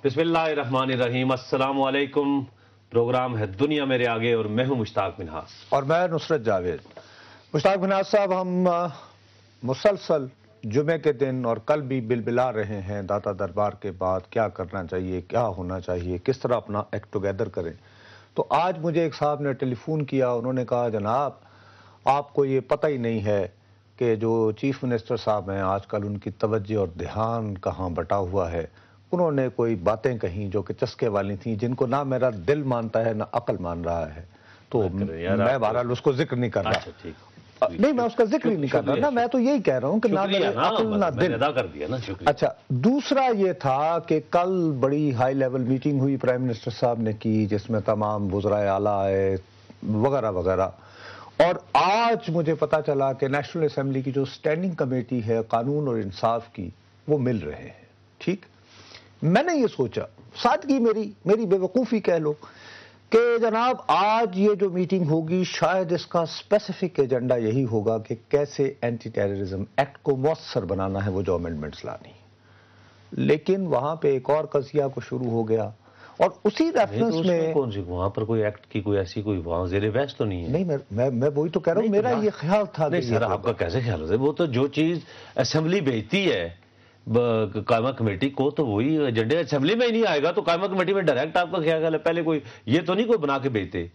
بسم اللہ الرحمن الرحیم، السلام علیکم۔ پروگرام ہے دنیا میرے آگے اور میں ہوں مشتاق منہاس اور میں نصرت جاوید۔ مشتاق منہاس صاحب، ہم مسلسل جمعے کے دن اور کل بھی بلبلا رہے ہیں داتا دربار کے بعد کیا کرنا چاہیے، کیا ہونا چاہیے، کس طرح اپنا ایکٹ ٹوگیدر کریں۔ تو آج مجھے ایک صاحب نے ٹیلی فون کیا، انہوں نے کہا جناب آپ کو یہ پتہ ہی نہیں ہے کہ جو چیف منسٹر صاحب ہیں آج کل ان کی توجہ اور دھیان کہاں بٹا ہوا ہے۔ انہوں نے کوئی باتیں کہیں جو کہ چسکے والی تھیں، جن کو نہ میرا دل مانتا ہے نہ عقل مان رہا ہے، تو میں بہرحال اس کو ذکر نہیں کر رہا۔ نہیں، میں اس کا ذکر ہی نہیں کر رہا نا، میں تو یہی کہہ رہا ہوں کہ نہ میرے عقل نہ دل۔ اچھا، دوسرا یہ تھا کہ کل بڑی ہائی لیول میٹنگ ہوئی پرائم منسٹر صاحب نے کی، جس میں تمام وزرائے اعلیٰ آئے وغیرہ وغیرہ، اور آج مجھے پتا چلا کہ نیشنل اسمبلی کی جو اسٹینڈنگ کمیٹی ہے قانون اور انصاف کی، وہ مل رہے ہیں۔ ٹھیک، میں نے یہ سوچا، سادگی میری بے وقوفی کہہ لو، کہ جناب آج یہ جو میٹنگ ہوگی شاید اس کا اسپیسیفک ایجنڈا یہی ہوگا کہ کیسے اینٹی ٹیررزم ایکٹ کو مؤثر بنانا ہے، وہ جو امینڈمنٹس لانی۔ لیکن وہاں پہ ایک اور قضیہ کو شروع ہو گیا، اور اسی ریفرنس میں کون سی وہاں پر کوئی ایکٹ کی کوئی ایسی کوئی وہاں زیر بحث تو نہیں ہے؟ نہیں، میں وہی تو کہہ رہا ہوں، میرا یہ خیال تھا۔ نہیں سر، آپ کا کیسے خیال ہوتا ہے؟ وہ تو جو چیز اسمبلی بھیجتی ہے قائمہ کمیٹی کو، تو وہی ایجنڈے اسمبلی میں ہی نہیں آئے گا تو قائمہ کمیٹی میں ڈائریکٹ آپ کا خیال ہے پہلے کوئی یہ تو نہیں کوئی بنا کے بھیجتے؟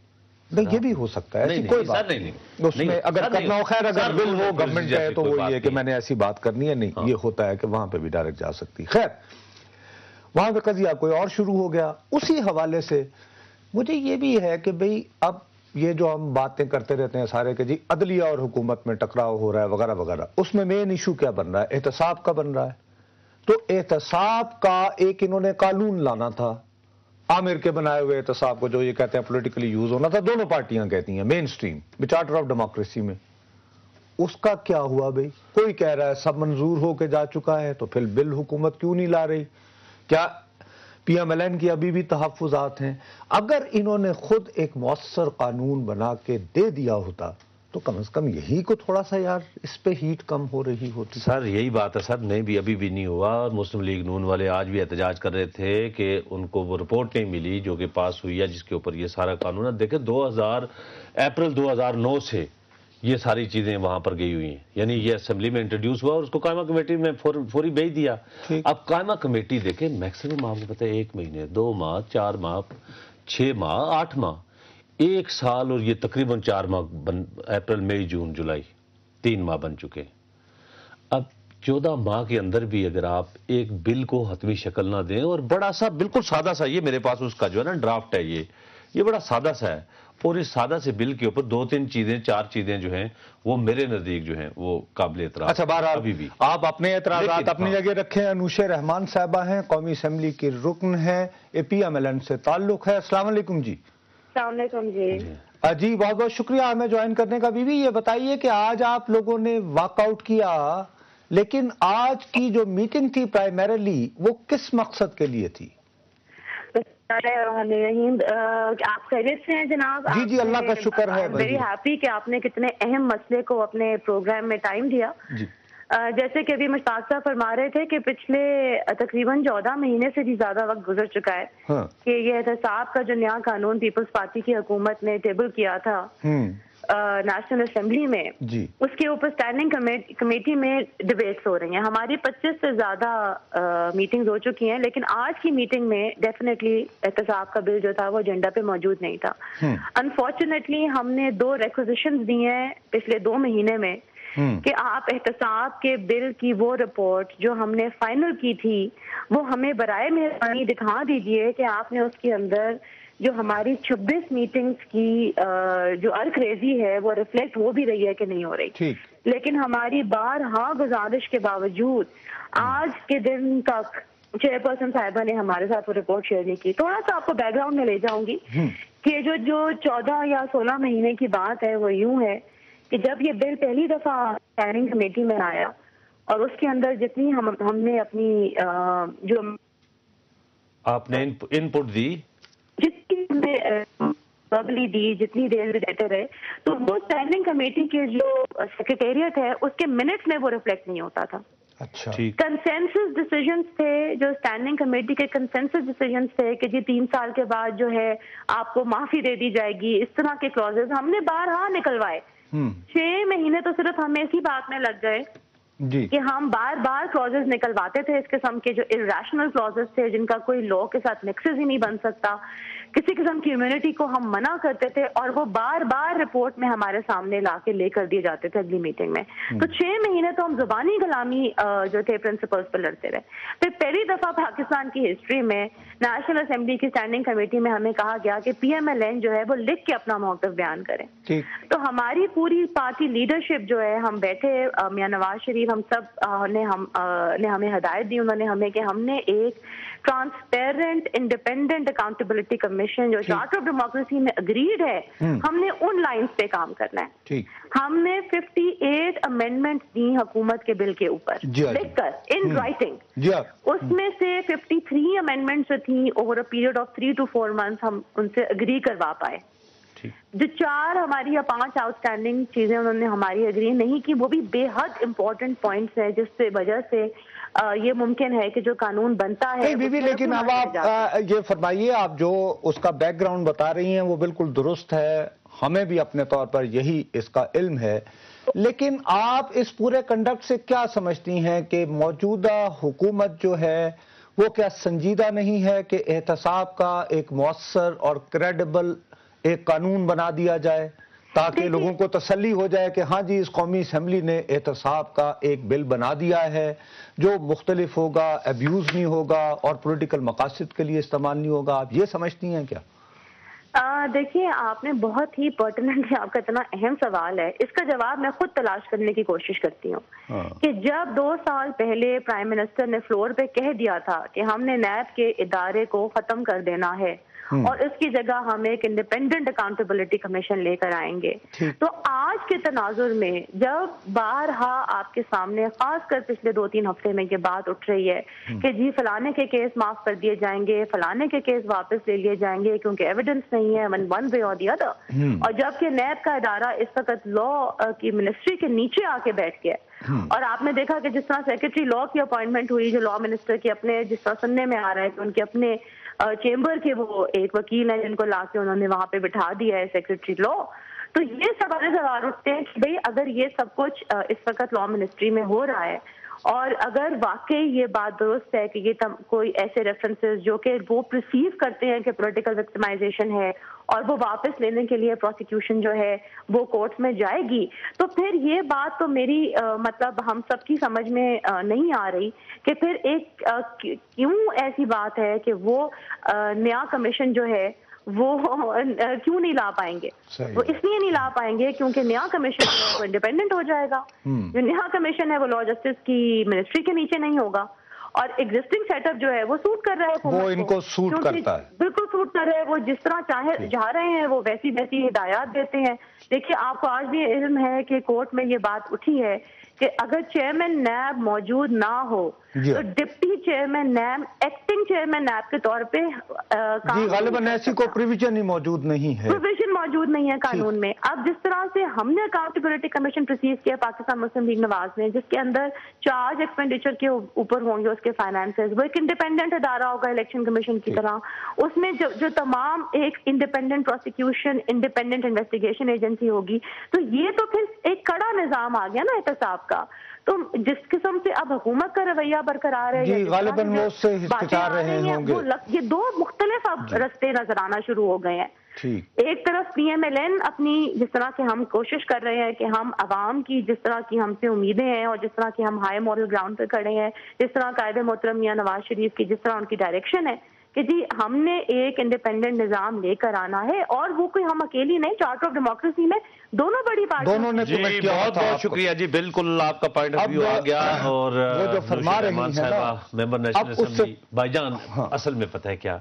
نہیں، یہ بھی ہو سکتا ہے، ایسی کوئی بات نہیں۔ اس میں اگر کرنا ہو، خیر اگر بل ہو گورنمنٹ کا ہے تو وہ یہ کہ میں نے ایسی بات کرنی ہے، نہیں، یہ ہوتا ہے کہ وہاں پہ بھی ڈائریکٹ جا سکتی۔ خیر، وہاں پہ قضیہ کوئی اور شروع ہو گیا۔ اسی حوالے سے مجھے یہ بھی ہے کہ بھئی اب یہ جو ہم باتیں کرتے رہتے ہیں سارے کہ جی عدلیہ اور حکومت میں ٹکراؤ ہو رہا ہے وغیرہ وغیرہ، اس میں مین ایشو کیا بن رہا ہے؟ احتساب کا بن رہا ہے۔ تو احتساب کا ایک انہوں نے قانون لانا تھا، عامر کے بنائے ہوئے احتساب کو، جو یہ کہتے ہیں پولیٹیکلی یوز ہونا تھا، دونوں پارٹیاں کہتی ہیں مین اسٹریم چارٹر آف ڈیموکریسی میں۔ اس کا کیا ہوا بھئی؟ کوئی کہہ رہا ہے سب منظور ہو کے جا چکا ہے، تو پھر بل حکومت کیوں نہیں لا رہی؟ کیا پی ایم ایل این کی ابھی بھی تحفظات ہیں؟ اگر انہوں نے خود ایک مؤثر قانون بنا کے دے دیا ہوتا تو کم از کم یہی کو تھوڑا سا یار اس پہ ہیٹ کم ہو رہی ہوتی۔ سر یہی بات ہے سر، نہیں بھی ابھی بھی نہیں ہوا۔ مسلم لیگ نون والے آج بھی احتجاج کر رہے تھے کہ ان کو وہ رپورٹ نہیں ملی جو کہ پاس ہوئی ہے، جس کے اوپر یہ سارا قانون ہے۔ دیکھیں اپریل 2009 سے یہ ساری چیزیں وہاں پر گئی ہوئی ہیں، یعنی یہ اسمبلی میں انٹروڈیوس ہوا اور اس کو قائمہ کمیٹی میں فوری بھیج دیا۔ اب قائمہ کمیٹی دیکھیں میکسیمم آپ کو پتہ ہے 1 مہینے، 2 ماہ، 4 ماہ، 6 ماہ، 8 ماہ، 1 سال، اور یہ تقریباً 4 ماہ اپریل مئی جون جولائی 3 ماہ بن چکے۔ اب 14 ماہ کے اندر بھی اگر آپ ایک بل کو حتمی شکل نہ دیں، اور بڑا سا بالکل سادہ سا، یہ میرے پاس اس کا جو ہے نا ڈرافٹ ہے، یہ بڑا سادہ سا ہے، اور اس سادہ سے بل کے اوپر 2-3 چیزیں 4 چیزیں جو ہیں وہ میرے نزدیک جو ہیں وہ قابل اعتراض۔ اچھا، بہرحال ابھی بھی آپ اپنے اعتراضات اپنی جگہ رکھیں۔ انوشے رحمان صاحبہ ہیں، قومی اسمبلی کی رکن ہیں، پی ایم ایل این سے تعلق ہے۔ السلام علیکم جی۔ السلام علیکم جی۔ جی بہت بہت شکریہ ہمیں جوائن کرنے کا۔ بی بی یہ بتائیے کہ آج آپ لوگوں نے واک آؤٹ کیا، لیکن آج کی جو میٹنگ تھی پرائمریلی وہ کس مقصد کے لیے تھی؟ آپ خیریت سے ہیں جناب؟ جی اللہ کا شکر ہے۔ ویری ہیپی کہ آپ نے کتنے اہم مسئلے کو اپنے پروگرام میں ٹائم دیا۔ جیسے کہ ابھی مشتاق صاحب فرما رہے تھے کہ پچھلے تقریباً 14 مہینے سے بھی زیادہ وقت گزر چکا ہے کہ یہ احتساب کا جو نیا قانون پیپلز پارٹی کی حکومت نے ٹیبل کیا تھا نیشنل اسمبلی میں، اس کے اوپر اسٹینڈنگ کمیٹی میں ڈیبیٹس ہو رہی ہیں۔ ہماری 25 سے زیادہ میٹنگز ہو چکی ہیں، لیکن آج کی میٹنگ میں ڈیفینیٹلی احتساب کا بل جو تھا وہ ایجنڈا پہ موجود نہیں تھا۔ انفارچونیٹلی ہم نے 2 ریکوزیشنز دی ہیں پچھلے 2 مہینے میں کہ آپ احتساب کے بل کی وہ رپورٹ جو ہم نے فائنل کی تھی وہ ہمیں برائے مہربانی دکھا دیجئے کہ آپ نے اس کے اندر جو ہماری 26 میٹنگز کی جو ارکریزی ہے وہ ریفلیکٹ ہو بھی رہی ہے کہ نہیں ہو رہی۔ لیکن ہماری بارہا گزارش کے باوجود آج کے دن تک چیئرپرسن صاحبہ نے ہمارے ساتھ وہ رپورٹ شیئر نہیں کی۔ تھوڑا سا آپ کو بیک گراؤنڈ میں لے جاؤں گی کہ جو 14 یا 16 مہینے کی بات ہے وہ یوں ہے کہ جب یہ بل پہلی دفعہ اسٹینڈنگ کمیٹی میں آیا اور اس کے اندر جتنی ہم نے اپنی جو آپ نے ان پٹ دی، جتنی ہم نے پبلی دی، جتنی دیر دیتے رہے، تو وہ اسٹینڈنگ کمیٹی کے جو سیکریٹریٹ ہے اس کے منٹس میں وہ ریفلیکٹ نہیں ہوتا تھا۔ اچھا کنسنسس ڈیسیجنز تھے جو اسٹینڈنگ کمیٹی کے کنسنسس ڈیسیجنز تھے کہ جی 3 سال کے بعد جو ہے آپ کو معافی دے دی جائے گی، اس طرح کے کلوزز ہم نے بارہا نکلوائے. 6 مہینے تو صرف ہمیں اسی بات میں لگ گئے کہ ہم بار بار کلوزز نکلواتے تھے اس قسم کے جو irrational کلوزز تھے جن کا کوئی لا کے ساتھ نیکسس ہی نہیں بن سکتا. کسی قسم کی امیونٹی کو ہم منع کرتے تھے اور وہ بار بار رپورٹ میں ہمارے سامنے لا کے لے کر دیے جاتے تھے اگلی میٹنگ میں. تو 6 مہینے تو ہم زبانی غلامی جو تھے پرنسپلز پہ لڑتے رہے. پھر پہلی دفعہ پاکستان کی ہسٹری میں نیشنل اسمبلی کی اسٹینڈنگ کمیٹی میں ہمیں کہا گیا کہ PMLN جو ہے وہ لکھ کے اپنا موقف بیان کریں. تو ہماری پوری پارٹی لیڈرشپ جو ہے ہم بیٹھے، میاں نواز شریف، ہم سب نے ہمیں ہدایت دی انہوں نے ہمیں کہ ہم نے ایک ٹرانسپیرنٹ انڈیپینڈنٹ اکاؤنٹیبلٹی کمیشن جو چارٹر آف ڈیموکریسی میں اگریڈ ہے، ہم نے ان لائنز پہ کام کرنا ہے. ہم نے 58 امینڈمنٹ دی حکومت کے بل کے اوپر لکھ کر ان رائٹنگ. اس میں سے 53 امینڈمنٹس تھیں over a period of 3 to 4 months ہم ان سے اگری کروا پائے. جو 4 ہماری یا 5 آؤٹ اسٹینڈنگ چیزیں انہوں نے ہماری اگری نہیں کی، وہ بھی بے حد امپورٹنٹ پوائنٹس ہیں جس سے وجہ سے یہ ممکن ہے کہ جو قانون بنتا ہے. لیکن اب آپ یہ فرمائیے، آپ جو اس کا بیک گراؤنڈ بتا رہی ہیں وہ بالکل درست ہے، ہمیں بھی اپنے طور پر یہی اس کا علم ہے، لیکن آپ اس پورے کنڈکٹ سے کیا سمجھتی ہیں کہ موجودہ حکومت جو ہے وہ کیا سنجیدہ نہیں ہے کہ احتساب کا ایک مؤثر اور کریڈیبل ایک قانون بنا دیا جائے تاکہ لوگوں کو تسلی ہو جائے کہ ہاں جی اس قومی اسمبلی نے احتساب کا ایک بل بنا دیا ہے جو مختلف ہوگا، ایبیوز نہیں ہوگا اور پولیٹیکل مقاصد کے لیے استعمال نہیں ہوگا؟ آپ یہ سمجھتی ہیں کیا؟ دیکھیے، آپ نے بہت ہی پرٹیننٹ، آپ کا اتنا اہم سوال ہے، اس کا جواب میں خود تلاش کرنے کی کوشش کرتی ہوں کہ جب 2 سال پہلے پرائم منسٹر نے فلور پہ کہہ دیا تھا کہ ہم نے نیب کے ادارے کو ختم کر دینا ہے اور اس کی جگہ ہم ایک انڈیپینڈنٹ اکاؤنٹیبلٹی کمیشن لے کر آئیں گے، تو آج کے تناظر میں جب بارہا آپ کے سامنے خاص کر پچھلے 2-3 ہفتے میں یہ بات اٹھ رہی ہے کہ جی فلانے کے کیس معاف کر دیے جائیں گے، فلانے کے کیس واپس لے لیے جائیں گے کیونکہ ایویڈنس نہیں ہے ون وے اور دی ادر، اور جبکہ نیب کا ادارہ اس وقت لا کی منسٹری کے نیچے آ کے بیٹھ گیا. اور آپ نے دیکھا کہ جس طرح سیکرٹری لا کی اپوائنٹمنٹ ہوئی جو لا منسٹر کی اپنے، جس طرح سننے میں آ رہا ہے کہ ان کے اپنے چیمبر کے وہ ایک وکیل ہیں جن کو لا کے انہوں نے وہاں پہ بٹھا دیا ہے سیکرٹری لا. تو یہ سوال اٹھتے ہیں کہ بھئی اگر یہ سب کچھ اس وقت لا منسٹری میں ہو رہا ہے اور اگر واقعی یہ بات درست ہے کہ یہ کوئی ایسے ریفرنسز جو کہ وہ پرسیو کرتے ہیں کہ پولیٹیکل وکٹمائزیشن ہے اور وہ واپس لینے کے لیے پروسیکیوشن جو ہے وہ کورٹ میں جائے گی، تو پھر یہ بات تو میری مطلب ہم سب کی سمجھ میں نہیں آ رہی کہ پھر ایک کیوں ایسی بات ہے کہ وہ نیا کمیشن جو ہے وہ کیوں نہیں لا پائیں گے. وہ اس لیے نہیں لا پائیں گے کیونکہ نیا کمیشن جو ہے وہ انڈیپینڈنٹ ہو جائے گا. جو نیا کمیشن ہے وہ لا جسٹس کی منسٹری کے نیچے نہیں ہوگا اور ایگزسٹنگ سیٹ اپ جو ہے وہ سوٹ کر رہا ہے، وہ ان کو سوٹ کرتا ہے، بالکل سوٹ کر رہے ہیں. وہ جس طرح چاہ رہے ہیں وہ ویسی ہدایات دیتے ہیں. دیکھیے، آپ کو آج بھی علم ہے کہ کورٹ میں یہ بات اٹھی ہے کہ اگر چیئرمین نیب موجود نہ ہو تو deputy chairman NAB acting chairman NAB کے طور پہ غالباً ایسی کوئی پروویژن ہی موجود نہیں ہے، پروویژن موجود نہیں ہے قانون میں. اب جس طرح سے ہم نے اکاؤنٹیبلٹی کمیشن پروسیو کیا پاکستان مسلم لیگ نواز نے، جس کے اندر چارج ایکسپینڈیچر کے اوپر ہوں گے اس کے فائنانسز، وہ ایک انڈیپینڈنٹ ادارہ ہوگا الیکشن کمیشن کی طرح. اس میں جو تمام ایک independent prosecution, independent investigation agency ہوگی. تو یہ تو پھر ایک کڑا نظام آ گیا نا احتساب کا. تو جس قسم سے اب حکومت کا رویہ برقرار ہے، غالباً وہ اس سے ہچکچا رہے ہوں گے. یہ 2 مختلف اب رستے نظر آنا شروع ہو گئے ہیں. ایک طرف PMLN اپنی جس طرح کے ہم کوشش کر رہے ہیں کہ ہم عوام کی جس طرح کی ہم سے امیدیں ہیں اور جس طرح کی ہم ہائی مورل گراؤنڈ پہ کھڑے ہیں، جس طرح قائد محترم میاں نواز شریف کی جس طرح ان کی ڈائریکشن ہے کہ جی ہم نے ایک انڈیپینڈنٹ نظام لے کر آنا ہے، اور وہ کوئی ہم اکیلی نہیں، چارٹر آف ڈیموکریسی میں دونوں بڑی پارٹیوں نے. بہت بہت شکریہ جی، بالکل آپ کا پوائنٹ آف ویو آ گیا. اور وہ جو فرما رہی ہیں نا ممبر نیشنل اسمبلی بھائی جان، اصل میں پتہ ہے کیا،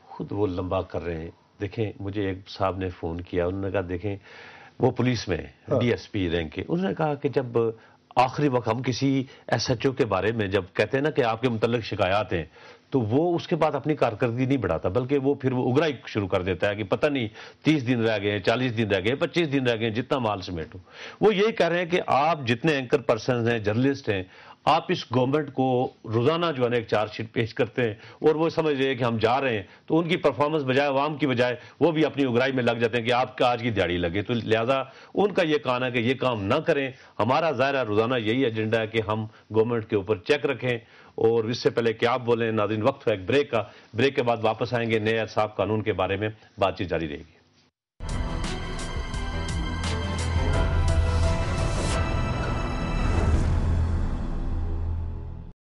خود وہ لمبا کر رہے ہیں. دیکھیں، مجھے ایک صاحب نے فون کیا، انہوں نے کہا دیکھیں وہ پولیس میں DSP رینک کے، انہوں نے کہا کہ جب آخری وقت ہم کسی SHO کے بارے میں جب کہتے ہیں نا کہ آپ کے متعلق شکایات ہیں تو وہ اس کے بعد اپنی کارکردگی نہیں بڑھاتا، بلکہ وہ پھر وہ اگرائی شروع کر دیتا ہے کہ پتہ نہیں 30 دن رہ گئے، 40 دن رہ گئے، 25 دن رہ گئے، جتنا مال سمیٹو۔ وہ یہی کہہ رہے ہیں کہ آپ جتنے اینکر پرسنز ہیں، جرنلسٹ ہیں، آپ اس گورنمنٹ کو روزانہ جو ہے نا ایک چارج شیٹ پیش کرتے ہیں اور وہ سمجھ رہے ہیں کہ ہم جا رہے ہیں، تو ان کی پرفارمنس بجائے عوام کی بجائے وہ بھی اپنی اگرائی میں لگ جاتے ہیں کہ آپ کا آج کی دیہڑی لگے۔ تو لہٰذا ان کا یہ کہنا ہے کہ یہ کام نہ کریں۔ ہمارا ظاہرہ روزانہ یہی ایجنڈا ہے کہ ہم گورنمنٹ کے اوپر چیک رکھیں۔ اور اس سے پہلے کہ آپ بولیں ناظرین، وقت ہے ایک بریک کا، بریک کے بعد واپس آئیں گے، نئے احتساب قانون کے بارے میں بات چیت جاری رہے گی۔